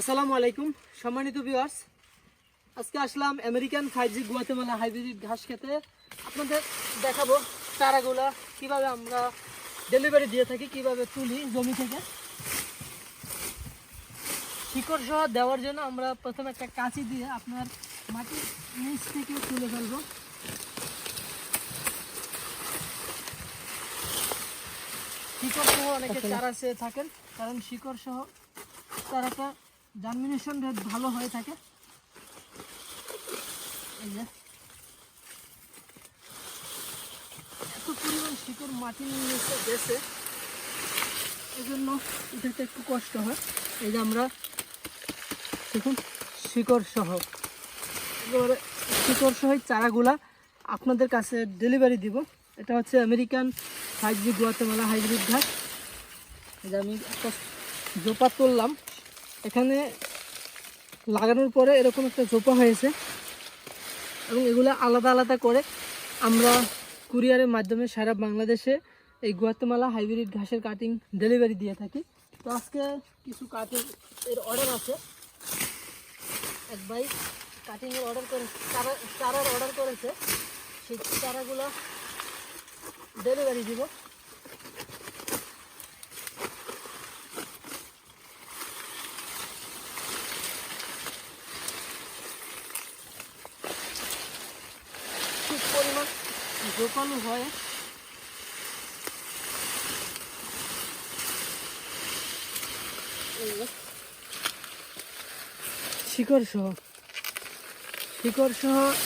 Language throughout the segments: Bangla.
আসসালামু আলাইকুম সম্মানিত ভিউয়ার্স, আজকে আসলাম আমেরিকান 5G গুয়াতেমালা হাইব্রিড ঘাস খেতে। আপনাদের দেখাবো চারাগুলা কিভাবে আমরা ডেলিভারি দিয়ে থাকি, কিভাবে তুলি জমি থেকে। শিকড় সহ দেওয়ার জন্য আমরা প্রথমে একটা কাঁচি দিয়ে আপনার মাটির নিচ থেকে তুলে ফেলবো। শিকড় সহ অনেকে চারা চেয়ে থাকেন, কারণ শিকড় সহ চারাটা জার্মিনেশন রেট ভালো হয়ে থাকে। এই যে এত পরিমাণ শিকড় মাটির নিচে গেছে, এই জন্য উঠাতে একটু কষ্ট হয়। এই যে আমরা দেখুন শিকড় সহ একেবারে শিকড় সহ চারাগুলা আপনাদের কাছে ডেলিভারি দিব। এটা হচ্ছে আমেরিকান 5G গুয়াতেমালা হাইব্রিড ঘাস। এই যে আমি একটা জোপা তুললাম, এখানে লাগানোর পরে এরকম একটা জোপা হয়েছে এবং এগুলো আলাদা আলাদা করে আমরা কুরিয়ারের মাধ্যমে সারা বাংলাদেশে এই গুয়াতেমালা হাইব্রিড ঘাসের কাটিং ডেলিভারি দিয়ে থাকি। তো আজকে কিছু কাটিং এর অর্ডার আছে। এক ভাই কাটিংয়ের অর্ডার করে চারার অর্ডার করেছে, সেই চারাগুলো ডেলিভারি দিব। খুব পরিমাণ জোপানো হয়, শিকড় সহ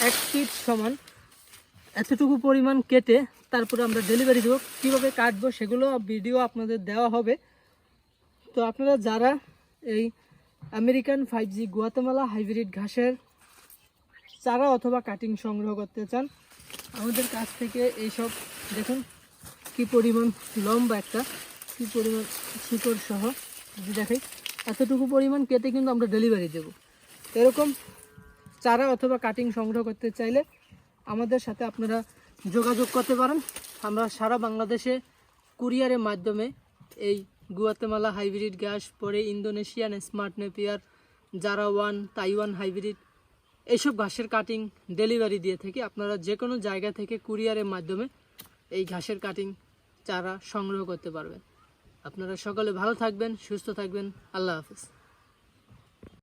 1 ফিট সমান এতটুকু পরিমাণ কেটে তারপরে আমরা ডেলিভারি দেবো। কীভাবে কাটবো সেগুলো ভিডিও আপনাদের দেওয়া হবে। তো আপনারা যারা এই আমেরিকান 5G গুয়াতেমালা হাইব্রিড ঘাসের চারা অথবা কাটিং সংগ্রহ করতে চান, আমাদের কাছ থেকে এইসব দেখুন কি পরিমাণ লম্বা একটা, কি পরিমাণ শিকড় সহ যদি দেখাই, এতটুকু পরিমাণ কেটে কিন্তু আমরা ডেলিভারি দেব। এরকম চারা অথবা কাটিং সংগ্রহ করতে চাইলে আমাদের সাথে আপনারা যোগাযোগ করতে পারেন। আমরা সারা বাংলাদেশে কুরিয়ারের মাধ্যমে এই গুয়াতেমালা হাইব্রিড ঘাস, পরে Indonesian smart Napier, Zara one, Taiwan hybrid এইসব ঘাসের কাটিং ডেলিভারি দিয়ে থাকি। আপনারা যে কোনো জায়গা থেকে কুরিয়ারের মাধ্যমে এই ঘাসের কাটিং চারা সংগ্রহ করতে পারবেন। আপনারা সকলে ভালো থাকবেন, সুস্থ থাকবেন। আল্লাহ হাফেজ।